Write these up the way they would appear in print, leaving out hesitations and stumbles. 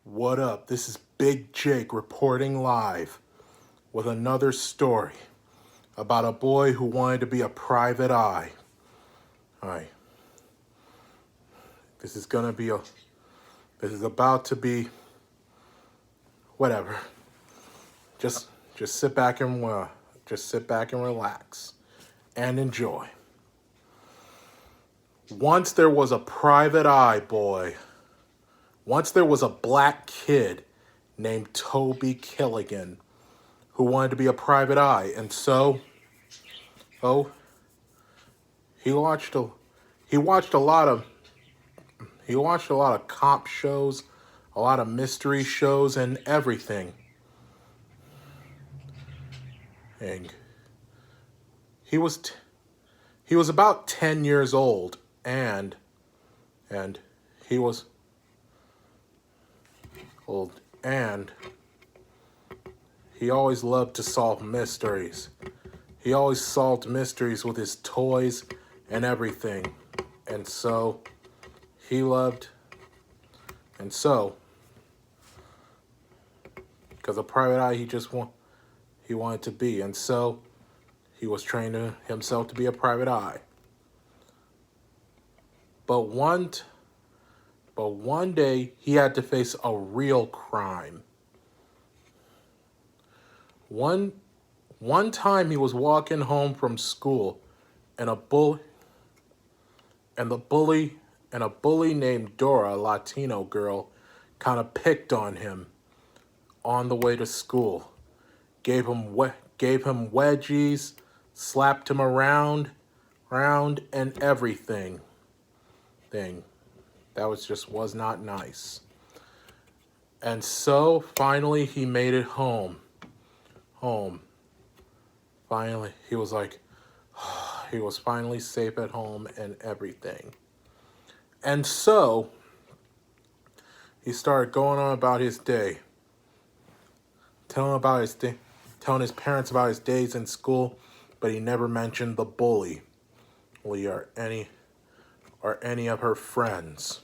What up? This is Big Jake reporting live with another story about a boy who wanted to be a private eye. Alright. This is about to be whatever. Just sit back and relax and enjoy. Once there was a private eye boy. Once there was a black kid named Toby Killigan who wanted to be a private eye, and so, he watched a lot of cop shows, a lot of mystery shows, and everything. And he was about 10 years old, and he was old, and he always loved to solve mysteries. He always solved mysteries with his toys and everything. And so, because a private eye he wanted to be. And so, he was training himself to be a private eye. But one day, he had to face a real crime. One time he was walking home from school, and a bully named Dora, a Latino girl, kind of picked on him on the way to school. Gave him wedgies, slapped him around and everything. That was not nice. And so finally he made it home. Finally, he was finally safe at home and everything. And so, he started going on about his day. Telling his parents about his days in school, but he never mentioned the bully or any of her friends.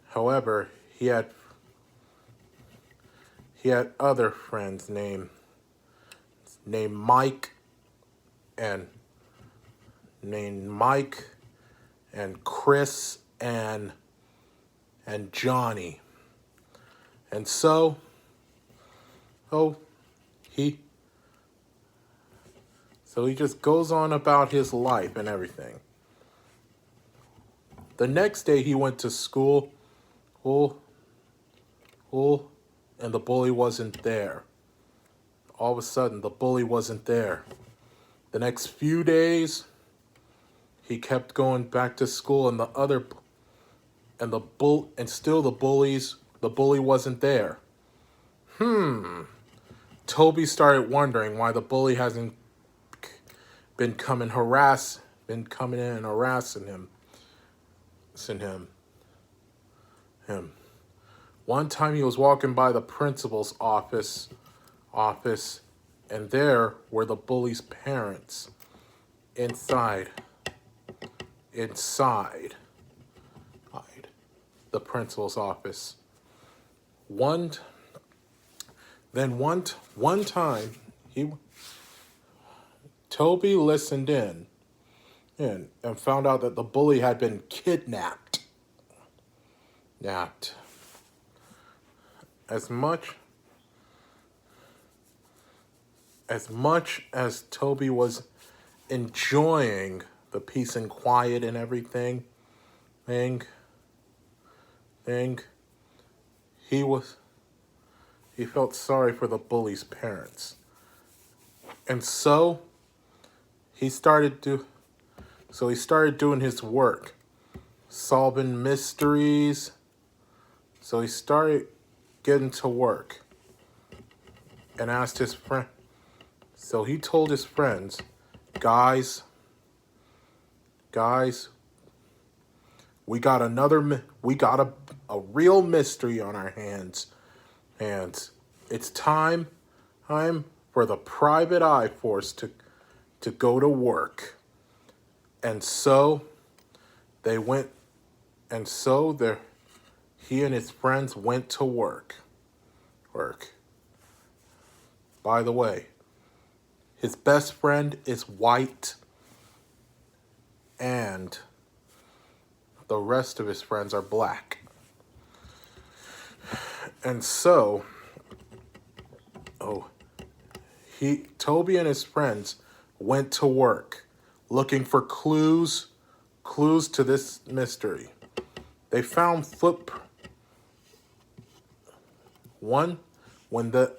However, he had other friends named Mike and Chris and Johnny. And so he just goes on about his life and everything. The next day he went to school, and the bully wasn't there. All of a sudden, the bully wasn't there. The next few days, he kept going back to school, and the bully wasn't there. Toby started wondering why the bully hasn't been coming in and harassing him. One time he was walking by the principal's office, and there were the bully's parents inside the principal's office. One time Toby listened in and found out that the bully had been kidnapped. As much as Toby was enjoying the peace and quiet and everything, he felt sorry for the bully's parents. And so he started doing his work, solving mysteries. So he started getting to work and asked his friend. So he told his friends, guys, we got a real mystery on our hands, and it's time for the private eye force to go to work. And so they went, and so he and his friends went to work. Work. By the way, his best friend is white, and the rest of his friends are black. And so, Toby and his friends went to work looking for clues to this mystery. They found one when the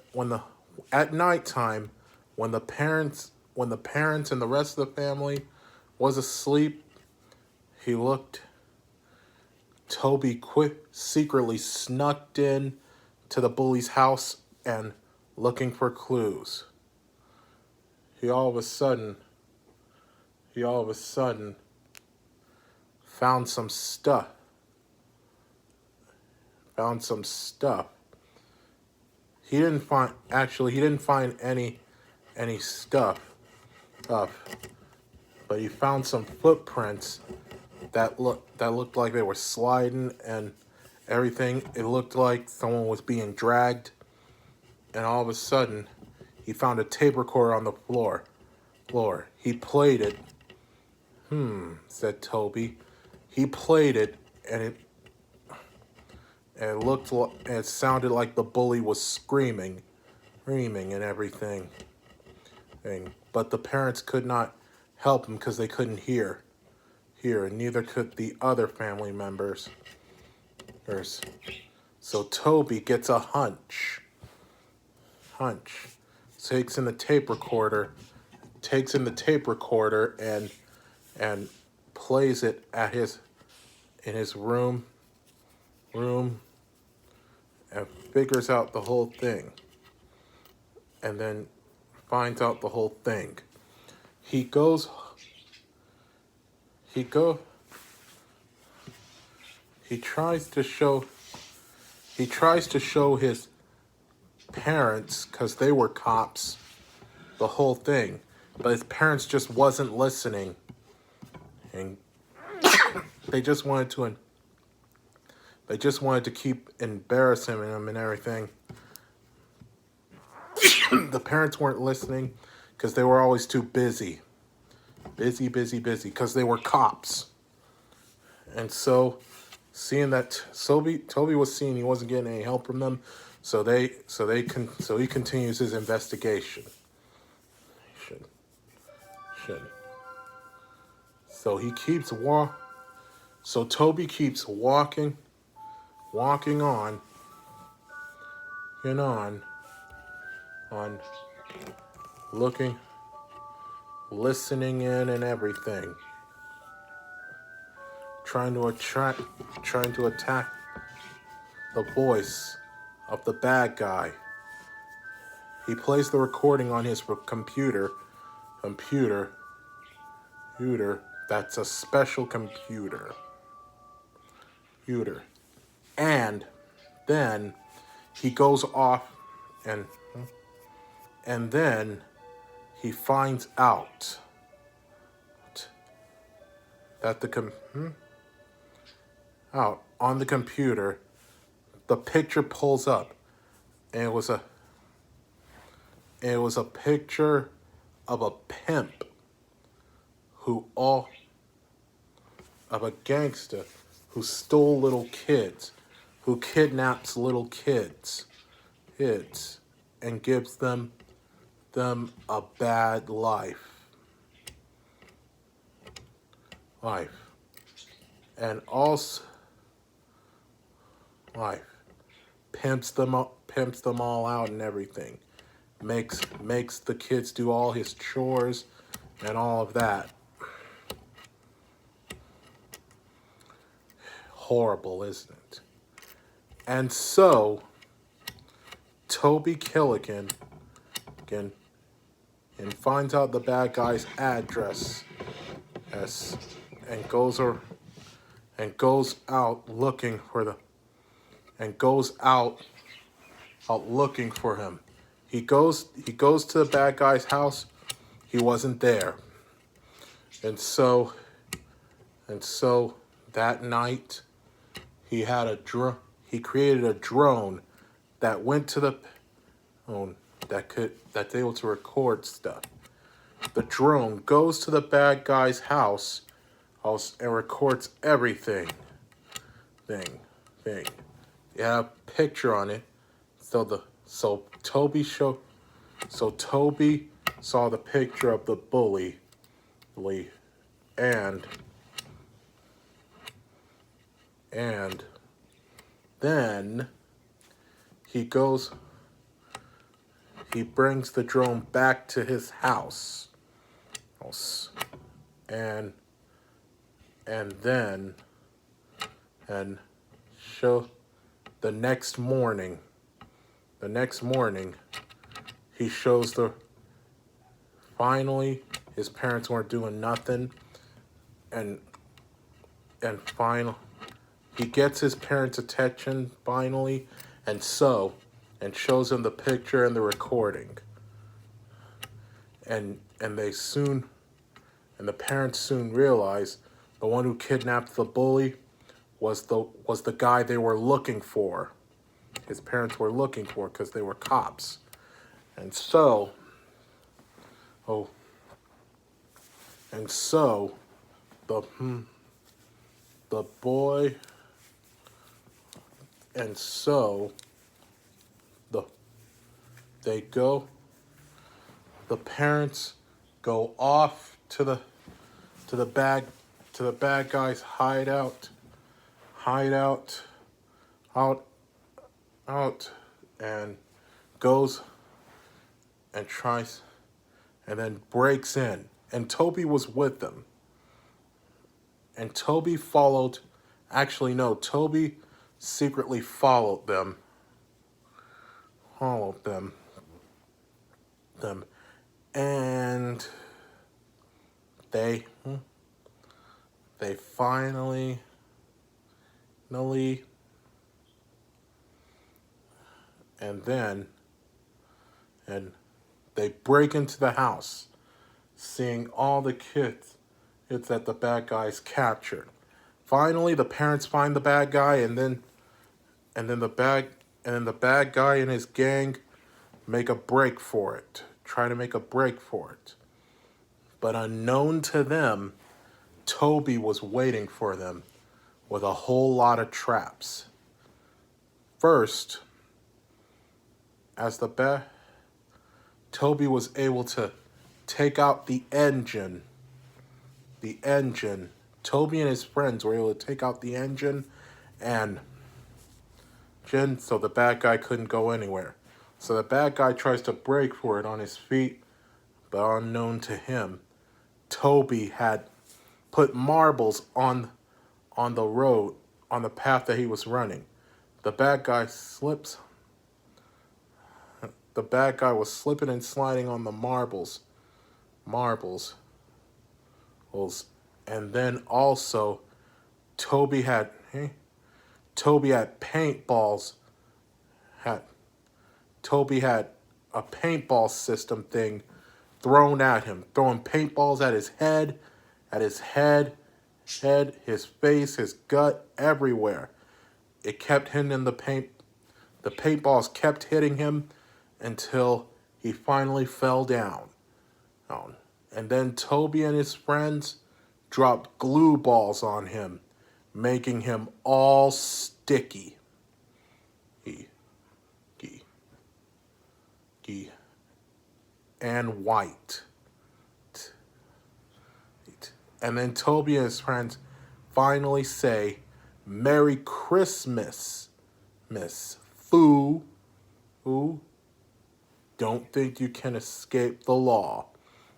at nighttime when the parents and the rest of the family was asleep, Toby secretly snuck in to the bully's house and looking for clues. He all of a sudden found some stuff. He didn't find any stuff, but he found some footprints that looked like they were sliding and everything. It looked like someone was being dragged, and all of a sudden, he found a tape recorder on the floor. He played it. Said Toby. He played it, and it sounded like the bully was screaming and everything. But the parents could not help him because they couldn't hear, and neither could the other family members. So Toby gets a hunch. Takes in the tape recorder and plays it in his room and figures out the whole thing. And then finds out the whole thing. He tries to show his parents, because they were cops, the whole thing, but his parents just wasn't listening, and they just wanted to keep embarrassing him and everything. The parents weren't listening because they were always too busy, because they were cops. And so, seeing that Toby was seeing he wasn't getting any help from them, so he continues his investigation. So he keeps So Toby keeps walking on and on looking, listening in and everything, trying to attack the voice of the bad guy. He plays the recording on his computer. That's a special computer. And then he goes off and then he finds out that out on the computer, the picture pulls up, and it was a picture of a pimp of a gangster who stole little kids, who kidnaps little kids and gives them a bad life. And also pimps them all out and everything. Makes the kids do all his chores and all of that. Horrible, isn't it? And so Toby Killigan and finds out the bad guy's address, and goes out looking for him. He goes to the bad guy's house. He wasn't there. And so that night he had he created a drone that went to the phone that's able to record stuff. The drone goes to the bad guy's house and records everything. Thing. You have a picture on it. So Toby saw the picture of the bully, and and then he goes. He brings the drone back to his house, and then and show the next morning. The next morning, he shows finally his parents weren't doing nothing, and finally he gets his parents' attention finally, and shows them the picture and the recording, and the parents soon realize the one who kidnapped the bully was the guy they were looking for. His parents were looking for because they were cops, and so oh, and so the boy, and so the they go. The parents go off to the bad guy's hideout, out, and goes and tries, and then breaks in. And Toby was with them. And Toby followed. Actually, no. Toby secretly followed them. And they finally and they break into the house, seeing all the kids that the bad guys captured. Finally, the parents find the bad guy, and then the bad guy and his gang try to make a break for it. But unknown to them, Toby was waiting for them with a whole lot of traps. First, Toby was able to take out the engine. Toby and his friends were able to take out the engine, so the bad guy couldn't go anywhere. So the bad guy tries to break for it on his feet, but unknown to him, Toby had put marbles on the road, on the path that he was running. The bad guy was slipping and sliding on the marbles. And then also, Toby had paintballs. Toby had a paintball system thing thrown at him, throwing paintballs at his head, his face, his gut, everywhere. It kept hitting in the paint. The paintballs kept hitting him until he finally fell down. And then Toby and his friends dropped glue balls on him, making him all sticky. And white. And then Toby and his friends finally say, "Merry Christmas, Miss Foo. Who don't think you can escape the law.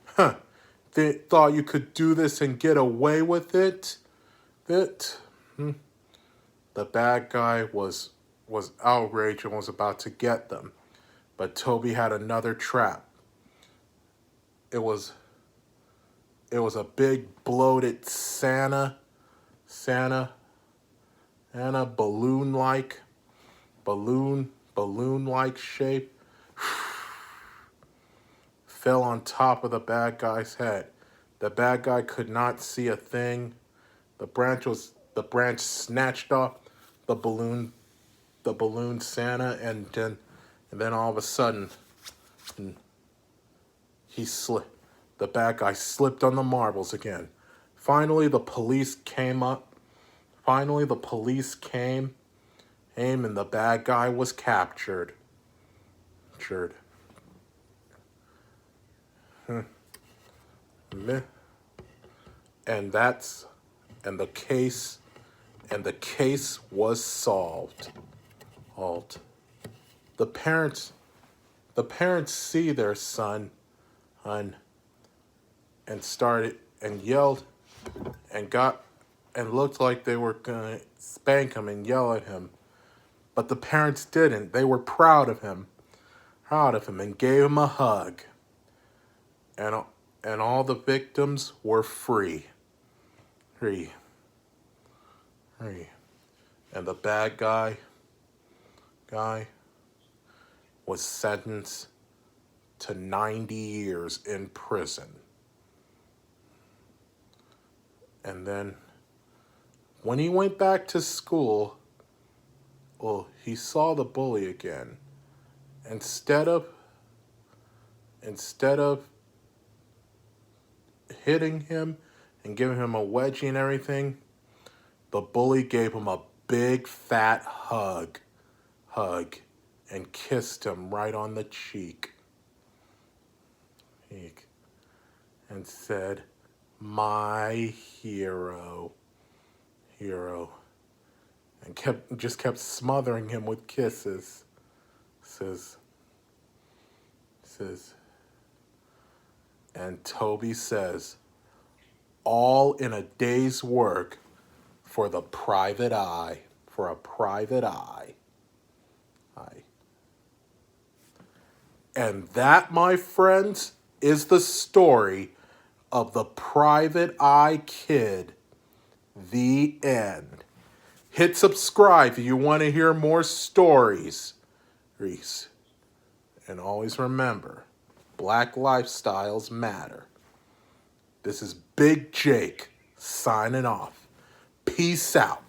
Huh. Thought you could do this and get away with it? The bad guy was outraged and was about to get them. But Toby had another trap. It was a big bloated Santa balloon-like shape fell on top of the bad guy's head. The bad guy could not see a thing. The branch snatched off the balloon the balloon Santa, and then all of a sudden, he slipped. The bad guy slipped on the marbles again. Finally, the police came up. Finally, the police came, and the bad guy was captured. And that's and the case was solved. Alt. The parents see their son and started and yelled and looked like they were gonna spank him and yell at him. But the parents didn't. They were proud of him, and gave him a hug. And all the victims were free. Free. And the bad guy was sentenced to 90 years in prison. And then when he went back to school, well, he saw the bully again. Instead of hitting him and giving him a wedgie and everything, the bully gave him a big fat hug and kissed him right on the cheek and said, "My hero," and kept smothering him with kisses. Says, and Toby says, all in a day's work for the private eye. For a private eye. And that, my friends, is the story of the Private Eye Kid. The end. Hit subscribe if you want to hear more stories. And always remember, Black lifestyles matter. This is Big Jake signing off. Peace out.